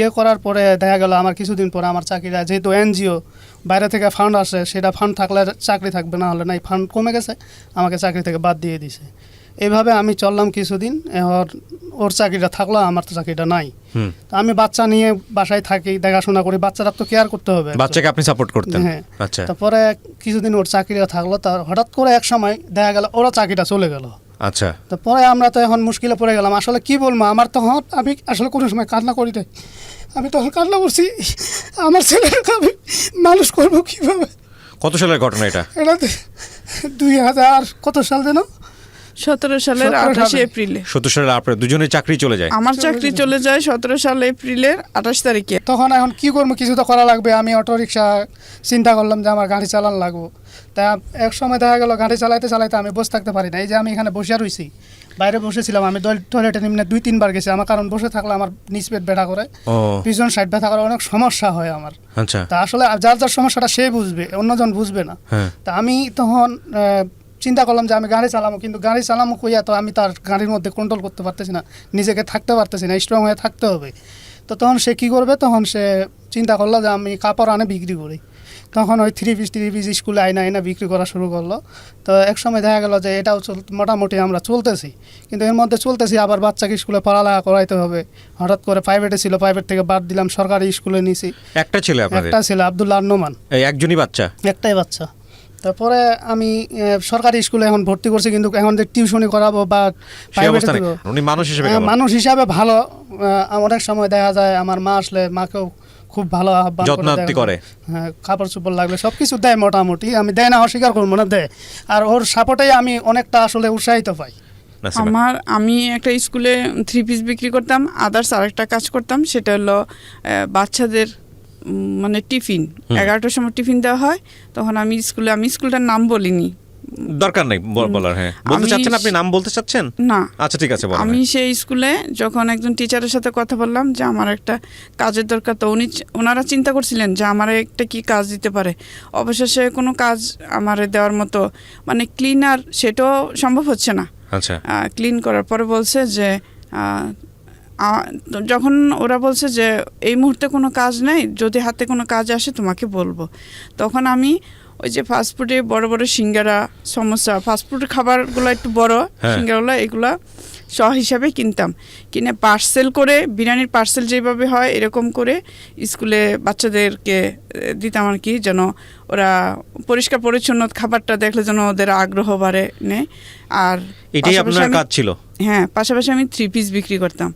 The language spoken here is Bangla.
বিয়ে করার পরে দেখা গেল আমার কিছুদিন পরে আমার চাকরিটা, যেহেতু এনজিও বাইরে থেকে ফান্ড আসে, সেটা ফান্ড থাকলে চাকরি থাকবে, না হলে নাই, ফান্ড কমে গেছে, আমাকে চাকরি থেকে বাদ দিয়ে দিছে। এইভাবে আমি চললাম কিছুদিন, ওর চাকরিটা থাকলো, আমার তো চাকরিটা নাই। তো আমি বাচ্চা নিয়ে বাসায় থাকি, দেখাশোনা করি, বাচ্চারা তো কেয়ার করতে হবে, বাচ্চাকে আপনি সাপোর্ট করতেন। হ্যাঁ। আচ্ছা, তারপরে কিছুদিন ওর চাকরিটা থাকলো, তার হঠাৎ করে এক সময় দেখা গেল ওরা চাকরিটা চলে গেল। আচ্ছা, তো পরে আমরা তো এখন মুশকিলে পড়ে গেলাম, আসলে কি বলবো। আমার তখন আমি আসলে কোনো সময় কান্না করি নাই, আমি তখন কান্না করছি, আমার ছেলেটাকে আমি মানুষ করবো কীভাবে। কত সালের ঘটনা এটা? এটাতে 2000 কত সাল যেন, 17 সালের 28 এপ্রিলে 17 সালের আপনার দুজনের চাকরি চলে যায়। আমার চাকরি চলে যায় 17 সাল এপ্রিলের 28 তারিখে। তখন এখন কি করবো, কিছু তো করা লাগবে। আমি অটো রিক্সা চিন্তা করলাম যে আমার গাড়ি চালান লাগবো। তা এক সময় দেখা গেল গাড়ি চালাইতে চালাইতে আমি বসে থাকতে পারি না। এই যে আমি এখানে বসে রয়েছি, বাইরে বসেছিলাম, আমি টয়লেটে নিম্নে 2-3 বার গেছি। আমার কারণ বসে থাকলে আমার নিচ পেট ব্যথা করে, পিছন সাইড ব্যথা করে, অনেক সমস্যা হয় আমার। আচ্ছা, তা আসলে যার যার সমস্যাটা সে বুঝবে, অন্যজন বুঝবে না। তা আমি তখন চিন্তা করলাম যে আমি গাড়ি চালাবো, কিন্তু গাড়ি চালাবো কইয়া তো আমি তার গাড়ির মধ্যে কন্ট্রোল করতে পারতেছি না, নিজেকে থাকতে পারতেছি না, স্ট্রং হয়ে থাকতে হবে। তো তখন সে কী করবে, তখন সে চিন্তা করলো যে আমি কাপড় আনে বিক্রি করি। তখন ওই 3 পিস স্কুলে আইনা বিক্রি করা শুরু করলো। তো এক সময় দেখা গেল যে এটাও মোটামুটি আমরা চলতেছি, কিন্তু এর মধ্যে চলতেছি আবার বাচ্চাকে স্কুলে পড়ালেখা করাইতে হবে। হঠাৎ করে প্রাইভেটে ছিল, প্রাইভেট থেকে বাদ দিলাম, সরকারি স্কুলে নিয়েছি। একটা ছেলে আপনাদের? একটা ছেলে, আব্দুল্লাহ নোমান। এই একজনই বাচ্চা? একটাই বাচ্চা। তারপরে আমি সরকারি স্কুলে এখন ভর্তি করছি, কিন্তু এখন যে টিউশনি করাবো বা প্রাইভেটে দেবো, উনি মানুষ হিসেবে মানুষ হিসাবে ভালো। অনেক সময় দেখা যায় আমার মা আসলে মাকেও খুব ভালো আহ্বান করে, হ্যাঁ, কাপড় চোপড় লাগলে সব কিছু দেয় মোটামুটি। আমি দেয় না অস্বীকার করবো না, দেয়। আর ওর সাপোর্টেই আমি অনেকটা আসলে উৎসাহিত পাই। আমি একটা স্কুলে 3 পিস বিক্রি করতাম, আদার্স আরেকটা কাজ করতাম, সেটা হলো বাচ্চাদের মানে টিফিন। 11টার সময় টিফিন দেওয়া হয়, তখন আমি স্কুলটার নাম বলিনি, দরকার নেই বলার। হ্যাঁ, বলতে চাচ্ছেন আপনি? নাম বলতে চাচ্ছেন না? আচ্ছা, ঠিক আছে। আমি সেই স্কুলে যখন একজন টিচারের সাথে কথা বললাম যে আমার একটা কাজের দরকার, তো ওনারা চিন্তা করছিলেন যে আমার একটা কি কাজ দিতে পারে। অবশেষে কোনো কাজ আমার দেওয়ার মতো মানে ক্লিনার, সেটাও সম্ভব হচ্ছে না। আচ্ছা, ক্লিন করার পরে বলছে যে যখন ওরা বলছে যে এই মুহূর্তে কোনো কাজ নেই, যদি হাতে কোনো কাজ আসে তোমাকে বলবো, তখন আমি ওই যে ফাস্টফুডে বড় বড় সিঙ্গারা, সমোসা, ফাস্টফুড খাবারগুলো একটু বড় সিঙ্গারাগুলো, এগুলা হিসাবে কিনতাম, কিনে পার্সেল করে, বিরিয়ানির পার্সেল যেভাবে হয় এরকম করে স্কুলে বাচ্চাদেরকে দিতাম আর কি, যেন ওরা পরিষ্কার পরিচ্ছন্ন খাবারটা দেখলে যেন ওদের আগ্রহ বাড়ে নেয়। আর এটাই আপনার কাজ ছিল? হ্যাঁ, পাশাপাশি আমি 3 পিস বিক্রি করতাম।